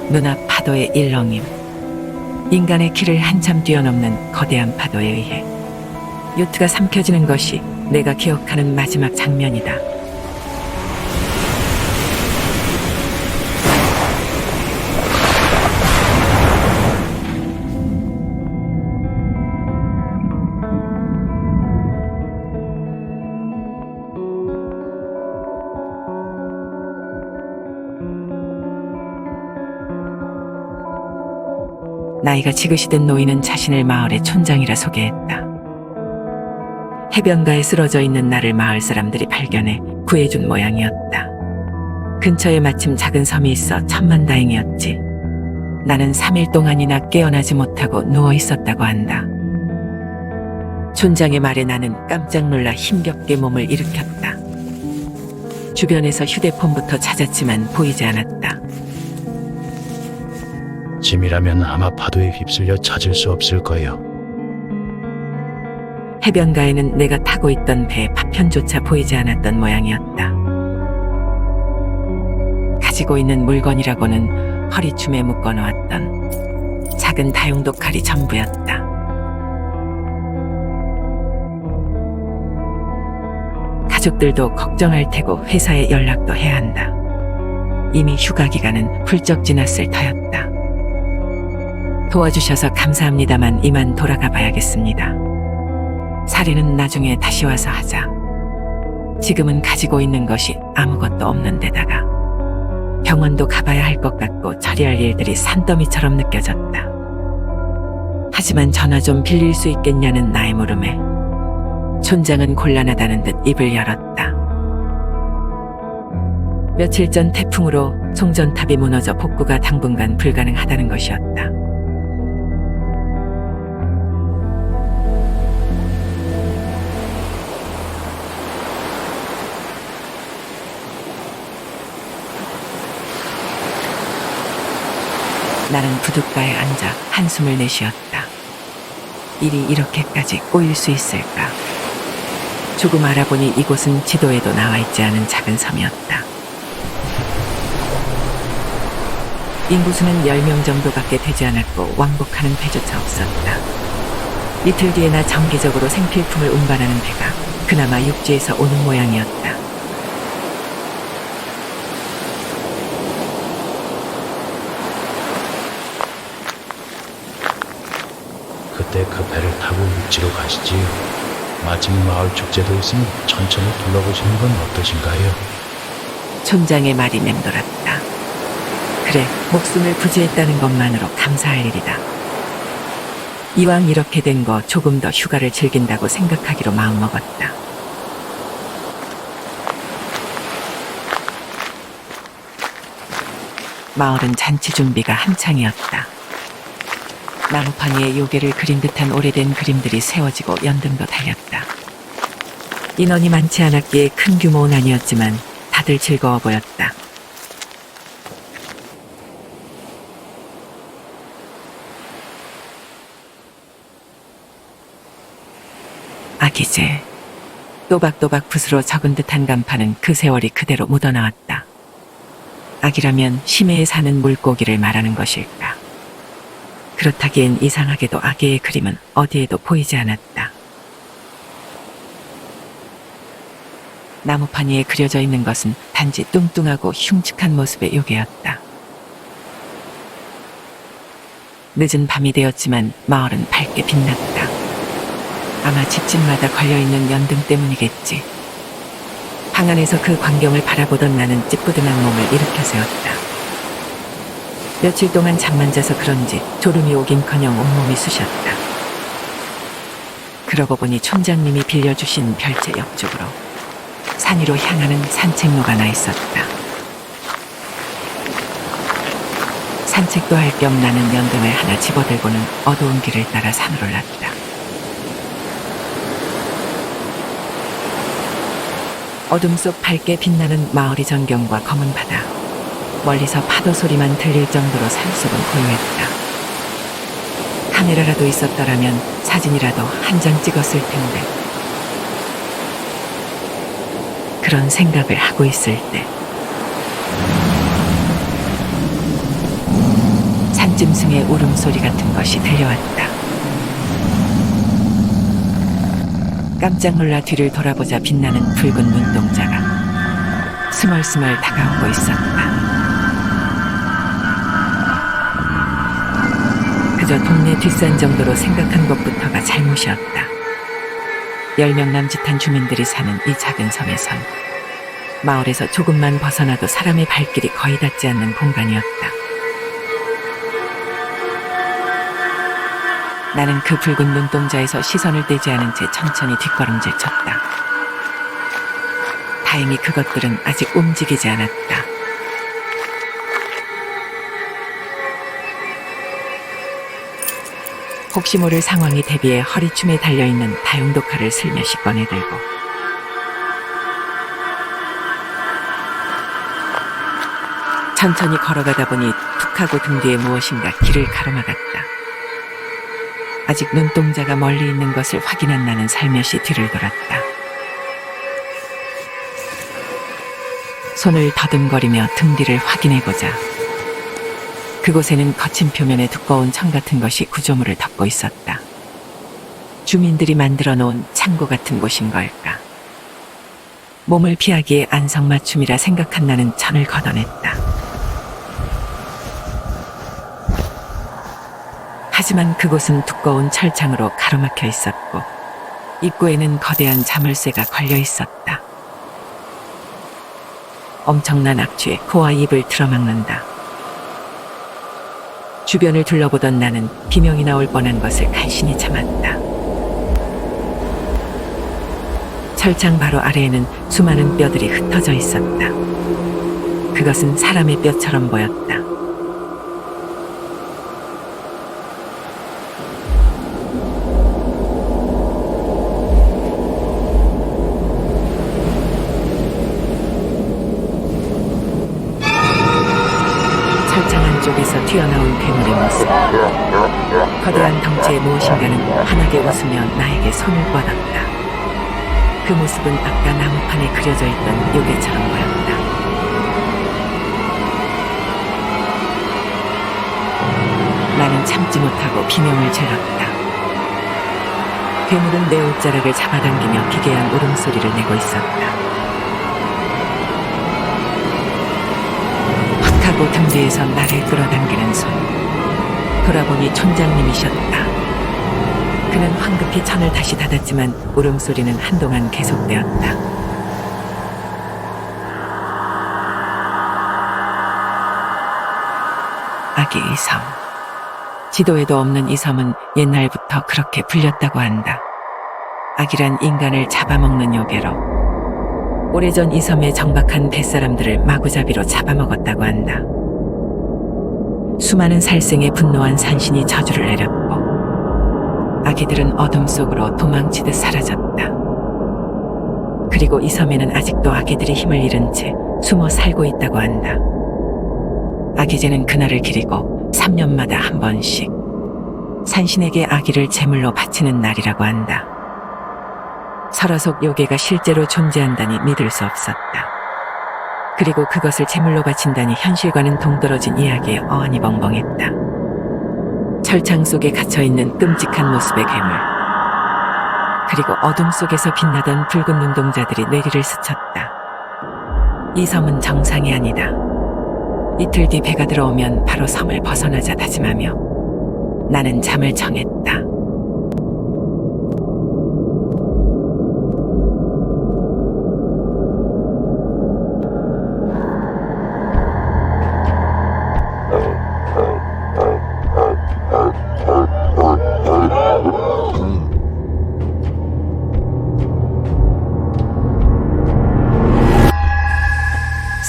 눈앞 파도의 일렁임. 인간의 키를 한참 뛰어넘는 거대한 파도에 의해 요트가 삼켜지는 것이 내가 기억하는 마지막 장면이다. 나이가 지긋이 든 노인은 자신을 마을의 촌장이라 소개했다. 해변가에 쓰러져 있는 나를 마을 사람들이 발견해 구해준 모양이었다. 근처에 마침 작은 섬이 있어 천만다행이었지. 나는 3일 동안이나 깨어나지 못하고 누워 있었다고 한다. 촌장의 말에 나는 깜짝 놀라 힘겹게 몸을 일으켰다. 주변에서 휴대폰부터 찾았지만 보이지 않았다. 짐이라면 아마 파도에 휩쓸려 찾을 수 없을 거예요. 해변가에는 내가 타고 있던 배의 파편조차 보이지 않았던 모양이었다. 가지고 있는 물건이라고는 허리춤에 묶어놓았던 작은 다용도 칼이 전부였다. 가족들도 걱정할 테고 회사에 연락도 해야 한다. 이미 휴가 기간은 훌쩍 지났을 터였다. 도와주셔서 감사합니다만 이만 돌아가 봐야겠습니다. 살인은 나중에 다시 와서 하자. 지금은 가지고 있는 것이 아무것도 없는 데다가 병원도 가봐야 할 것 같고 처리할 일들이 산더미처럼 느껴졌다. 하지만 전화 좀 빌릴 수 있겠냐는 나의 물음에 촌장은 곤란하다는 듯 입을 열었다. 며칠 전 태풍으로 송전탑이 무너져 복구가 당분간 불가능하다는 것이었다. 나는 부둣가에 앉아 한숨을 내쉬었다. 일이 이렇게까지 꼬일 수 있을까? 조금 알아보니 이곳은 지도에도 나와 있지 않은 작은 섬이었다. 인구수는 10명 정도밖에 되지 않았고 왕복하는 배조차 없었다. 이틀 뒤에나 정기적으로 생필품을 운반하는 배가 그나마 육지에서 오는 모양이었다. 그때 그 배를 타고 육지로 가시지요. 마침 마을 축제도 있으니 천천히 둘러보시는 건 어떠신가요? 촌장의 말이 맴돌았다. 그래, 목숨을 부지했다는 것만으로 감사할 일이다. 이왕 이렇게 된 거 조금 더 휴가를 즐긴다고 생각하기로 마음먹었다. 마을은 잔치 준비가 한창이었다. 나무판 위에 요괴를 그린 듯한 오래된 그림들이 세워지고 연등도 달렸다. 인원이 많지 않았기에 큰 규모는 아니었지만 다들 즐거워 보였다. 아기제. 또박또박 붓으로 적은 듯한 간판은 그 세월이 그대로 묻어나왔다. 아기라면 심해에 사는 물고기를 말하는 것일까? 그렇다기엔 이상하게도 아기의 그림은 어디에도 보이지 않았다. 나무판 위에 그려져 있는 것은 단지 뚱뚱하고 흉측한 모습의 요괴였다. 늦은 밤이 되었지만 마을은 밝게 빛났다. 아마 집집마다 걸려있는 연등 때문이겠지. 방 안에서 그 광경을 바라보던 나는 찌뿌둥한 몸을 일으켜 세웠다. 며칠 동안 잠만 자서 그런지 졸음이 오긴커녕 온몸이 쑤셨다. 그러고 보니 촌장님이 빌려주신 별채 옆쪽으로 산 위로 향하는 산책로가 나 있었다. 산책도 할 겸 나는 연등을 하나 집어들고는 어두운 길을 따라 산으로 올랐다. 어둠 속 밝게 빛나는 마을의 전경과 검은 바다, 멀리서 파도 소리만 들릴 정도로 산속은 고요했다. 카메라라도 있었더라면 사진이라도 한 장 찍었을 텐데. 그런 생각을 하고 있을 때 짐승의 울음소리 같은 것이 들려왔다. 깜짝 놀라 뒤를 돌아보자 빛나는 붉은 눈동자가 스멀스멀 다가오고 있었다. 그저 동네 뒷산 정도로 생각한 것부터가 잘못이었다. 10명 남짓한 주민들이 사는 이 작은 섬에선 마을에서 조금만 벗어나도 사람의 발길이 거의 닿지 않는 공간이었다. 나는 그 붉은 눈동자에서 시선을 떼지 않은 채 천천히 뒷걸음질 쳤다. 다행히 그것들은 아직 움직이지 않았다. 혹시 모를 상황이 대비해 허리춤에 달려있는 다용도칼을 슬며시 꺼내들고 천천히 걸어가다 보니 툭 하고 등 뒤에 무엇인가 길을 가로막았다. 아직 눈동자가 멀리 있는 것을 확인한 나는 살며시 뒤를 돌았다. 손을 더듬거리며 등 뒤를 확인해보자. 그곳에는 거친 표면에 두꺼운 천 같은 것이 구조물을 덮고 있었다. 주민들이 만들어 놓은 창고 같은 곳인 걸까. 몸을 피하기에 안성맞춤이라 생각한 나는 천을 걷어냈다. 하지만 그곳은 두꺼운 철창으로 가로막혀 있었고 입구에는 거대한 자물쇠가 걸려 있었다. 엄청난 악취에 코와 입을 틀어막는다. 주변을 둘러보던 나는 비명이 나올 뻔한 것을 간신히 참았다. 철창 바로 아래에는 수많은 뼈들이 흩어져 있었다. 그것은 사람의 뼈처럼 보였다. 철창 안쪽에서 튀어나온 괴물의 모습. 거대한 덩치의 무엇인가는 환하게 웃으며 나에게 손을 뻗었다. 그 모습은 아까 나무판에 그려져 있던 요괴처럼 보였다. 나는 참지 못하고 비명을 질렀다. 괴물은 내 옷자락을 잡아당기며 기괴한 울음소리를 내고 있었다. 하고 등 뒤에서 나를 끌어당기는 손. 돌아보니 촌장님이셨다. 그는 황급히 천을 다시 닫았지만 울음소리는 한동안 계속되었다. 아기 이 섬. 지도에도 없는 이 섬은 옛날부터 그렇게 불렸다고 한다. 아기란 인간을 잡아먹는 요괴로. 오래전 이 섬의 정박한 뱃사람들을 마구잡이로 잡아먹었다고 한다. 수많은 살생에 분노한 산신이 저주를 내렸고 아기들은 어둠 속으로 도망치듯 사라졌다. 그리고 이 섬에는 아직도 아기들이 힘을 잃은 채 숨어 살고 있다고 한다. 아기제는 그날을 기리고 3년마다 한 번씩 산신에게 아기를 제물로 바치는 날이라고 한다. 설화속 요괴가 실제로 존재한다니 믿을 수 없었다. 그리고 그것을 제물로 바친다니 현실과는 동떨어진 이야기에 어안이 벙벙했다. 철창 속에 갇혀있는 끔찍한 모습의 괴물. 그리고 어둠 속에서 빛나던 붉은 눈동자들이 뇌리를 스쳤다. 이 섬은 정상이 아니다. 이틀 뒤 배가 들어오면 바로 섬을 벗어나자 다짐하며 나는 잠을 청했다.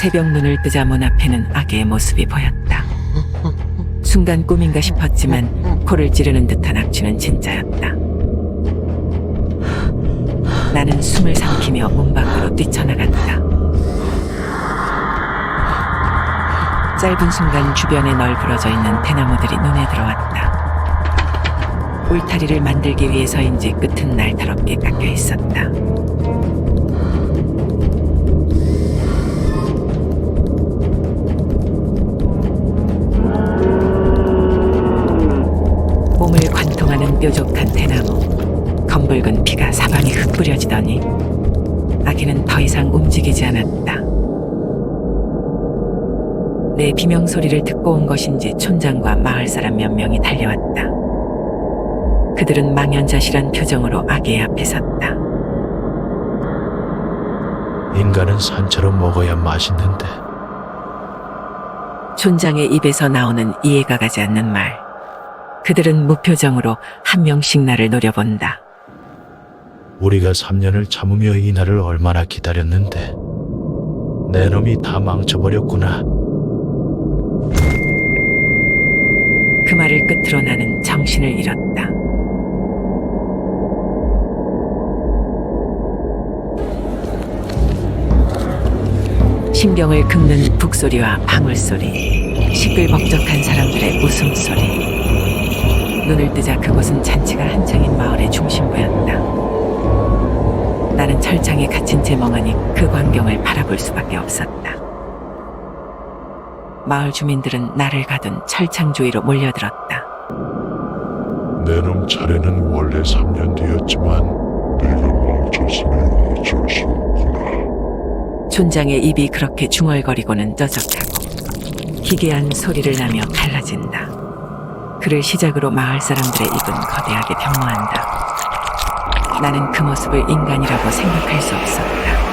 새벽 눈을 뜨자 문 앞에는 아기의 모습이 보였다. 순간 꿈인가 싶었지만 코를 찌르는 듯한 악취는 진짜였다. 나는 숨을 삼키며 문 밖으로 뛰쳐나갔다. 짧은 순간 주변에 널브러져 있는 대나무들이 눈에 들어왔다. 울타리를 만들기 위해서인지 끝은 날카롭게 깎여 있었다. 뾰족한 대나무, 검붉은 피가 사방에 흩뿌려지더니 아기는 더 이상 움직이지 않았다. 내 비명소리를 듣고 온 것인지 촌장과 마을 사람 몇 명이 달려왔다. 그들은 망연자실한 표정으로 아기의 앞에 섰다. 인간은 산채로 먹어야 맛있는데 촌장의 입에서 나오는 이해가 가지 않는 말. 그들은 무표정으로 한 명씩 나를 노려본다. 우리가 3년을 참으며 이 날을 얼마나 기다렸는데 내 놈이 다 망쳐버렸구나. 그 말을 끝으로 나는 정신을 잃었다. 신경을 긁는 북소리와 방울소리, 시끌벅적한 사람들의 웃음소리. 눈을 뜨자 그곳은 잔치가 한창인 마을의 중심부였다. 나는 철창에 갇힌 채 멍하니 그 광경을 바라볼 수밖에 없었다. 마을 주민들은 나를 가둔 철창 주위로 몰려들었다. 내놈 차례는 원래 3년 뒤였지만 내가 망쳤으니 어쩔 수 없구나. 촌장의 입이 그렇게 중얼거리고는 떠적하고 기괴한 소리를 나며 갈라진다. 그를 시작으로 마을 사람들의 입은 거대하게 변모한다. 나는 그 모습을 인간이라고 생각할 수 없었다.